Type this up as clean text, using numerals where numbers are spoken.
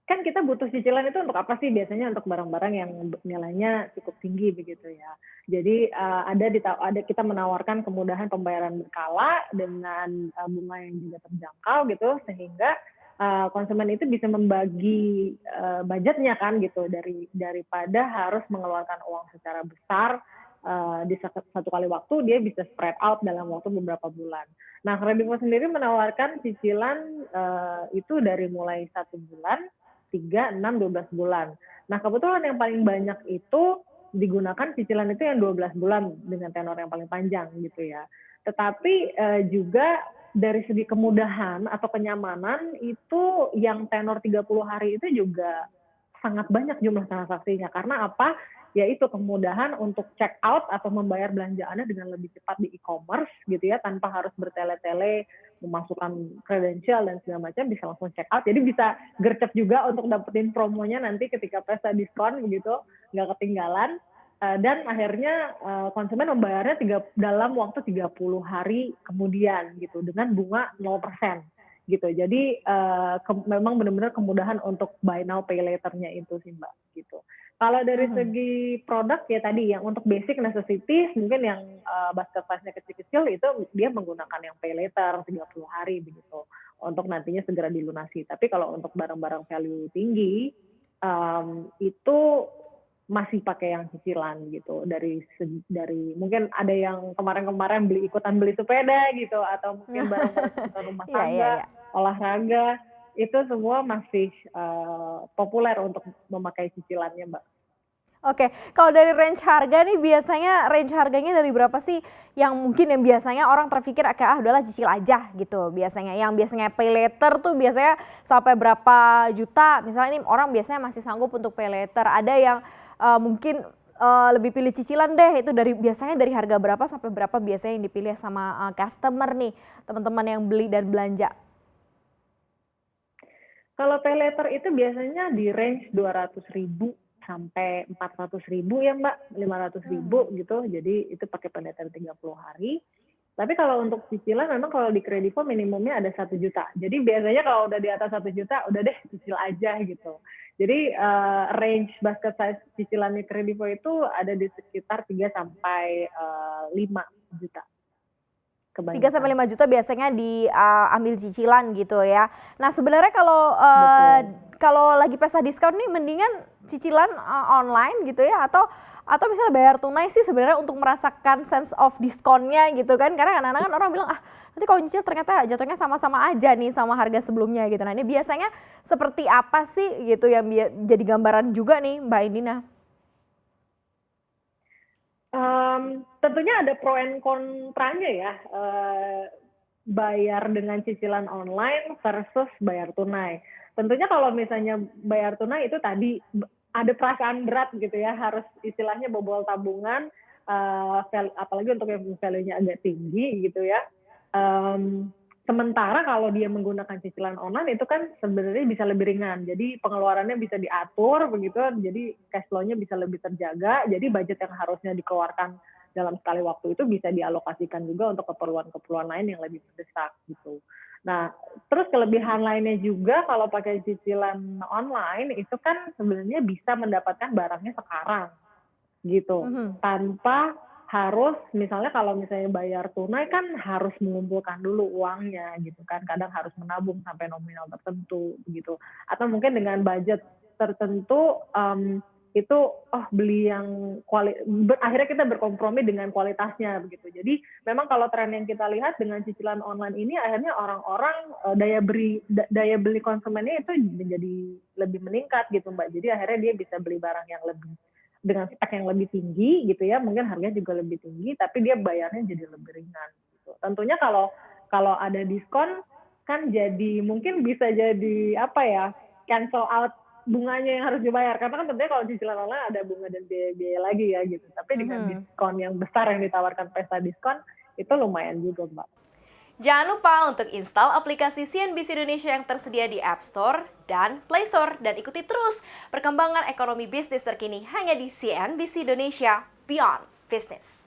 kan kita butuh cicilan itu untuk apa sih? Biasanya untuk barang-barang yang nilainya cukup tinggi begitu ya. Jadi, ada kita menawarkan kemudahan pembayaran berkala dengan, bunga yang juga terjangkau gitu, sehingga, konsumen itu bisa membagi, budgetnya kan gitu, daripada harus mengeluarkan uang secara besar, di satu kali waktu, dia bisa spread out dalam waktu beberapa bulan. Nah, Kredivo sendiri menawarkan cicilan, itu dari mulai 1 bulan, 3, 6, 12 bulan. Nah, kebetulan yang paling banyak itu digunakan cicilan itu yang 12 bulan dengan tenor yang paling panjang gitu ya. Tetapi, juga dari segi kemudahan atau kenyamanan itu yang tenor 30 hari itu juga sangat banyak jumlah transaksinya. Karena apa? Yaitu kemudahan untuk check out atau membayar belanjaannya dengan lebih cepat di e-commerce gitu ya, tanpa harus bertele-tele memasukkan kredensial dan segala macam, bisa langsung check out. Jadi bisa gercep juga untuk dapetin promonya nanti ketika pesta diskon begitu, nggak ketinggalan. Dan akhirnya, konsumen membayarnya dalam waktu 30 hari kemudian gitu, dengan bunga 0% gitu. Jadi, memang benar-benar kemudahan untuk buy now pay later-nya itu sih, Mbak, gitu. Kalau dari Mhm. segi produk ya tadi yang untuk basic necessities mungkin yang, basket size-nya kecil-kecil itu dia menggunakan yang pay later 30 hari begitu, untuk nantinya segera dilunasi. Tapi kalau untuk barang-barang value tinggi, itu masih pakai yang cicilan gitu, dari mungkin ada yang kemarin-kemarin ikutan beli sepeda gitu, atau mungkin barang-barang kebutuhan rumah Iya iya tangga, iya. olahraga, itu semua masih, populer untuk memakai cicilannya, Mbak. Oke, kalau dari range harga nih biasanya range harganya dari berapa sih yang mungkin yang biasanya orang terpikir kayak, "Ah, udahlah cicil aja," gitu biasanya. Yang biasanya pay later tuh biasanya sampai berapa juta, misalnya nih orang biasanya masih sanggup untuk pay later. Ada yang, mungkin, lebih pilih cicilan deh, itu biasanya dari harga berapa sampai berapa biasanya yang dipilih sama, customer nih, teman-teman yang beli dan belanja? Kalau paylater itu biasanya di range 200.000 sampai 400.000 ya, Mbak, 500.000 gitu. Jadi itu pakai paylater 30 hari. Tapi kalau untuk cicilan memang kalau di Kredivo minimumnya ada 1 juta. Jadi biasanya kalau udah di atas 1 juta, udah deh cicil aja gitu. Jadi, range basket size cicilannya Kredivo itu ada di sekitar 3 sampai, 5 juta 3 sampai kebanyakan. 5 juta biasanya diambil cicilan gitu ya. Nah sebenarnya kalau, Betul. kalau lagi pesta diskon nih mendingan cicilan, online gitu ya atau misalnya bayar tunai sih sebenarnya untuk merasakan sense of diskonnya gitu kan. Karena kadang-kadang kan orang bilang, "Ah, nanti kalau nyicil ternyata jatuhnya sama-sama aja nih sama harga sebelumnya," gitu. Nah ini biasanya seperti apa sih gitu yang jadi gambaran juga nih Mbak Indina? Tentunya ada pro and kontranya ya, bayar dengan cicilan online versus bayar tunai. Tentunya kalau misalnya bayar tunai itu tadi, ada perasaan berat gitu ya, harus istilahnya bobol tabungan, apalagi untuk yang value-nya agak tinggi gitu ya. Sementara kalau dia menggunakan cicilan online itu kan sebenarnya bisa lebih ringan. Jadi pengeluarannya bisa diatur begitu, jadi cash flow-nya bisa lebih terjaga, jadi budget yang harusnya dikeluarkan dalam sekali waktu itu bisa dialokasikan juga untuk keperluan-keperluan lain yang lebih mendesak gitu. Nah, terus kelebihan lainnya juga kalau pakai cicilan online itu kan sebenarnya bisa mendapatkan barangnya sekarang. Gitu, Mhm. tanpa harus misalnya kalau misalnya bayar tunai kan harus mengumpulkan dulu uangnya gitu kan, kadang harus menabung sampai nominal tertentu begitu. Atau mungkin dengan budget tertentu, itu, oh beli yang akhirnya kita berkompromi dengan kualitasnya begitu. Jadi memang kalau tren yang kita lihat dengan cicilan online ini akhirnya orang-orang, daya beli konsumennya itu menjadi lebih meningkat gitu, Mbak. Jadi akhirnya dia bisa beli barang yang lebih dengan spek yang lebih tinggi gitu ya, mungkin harganya juga lebih tinggi, tapi dia bayarnya jadi lebih ringan gitu. Tentunya kalau kalau ada diskon kan jadi mungkin bisa jadi apa ya, cancel out bunganya yang harus dibayar, karena kan tentunya kalau cicilan online ada bunga dan biaya-biaya lagi ya gitu. Tapi dengan Mhm. diskon yang besar yang ditawarkan pesta diskon, itu lumayan juga, Mbak. Jangan lupa untuk install aplikasi CNBC Indonesia yang tersedia di App Store dan Play Store dan ikuti terus perkembangan ekonomi bisnis terkini hanya di CNBC Indonesia Beyond Business.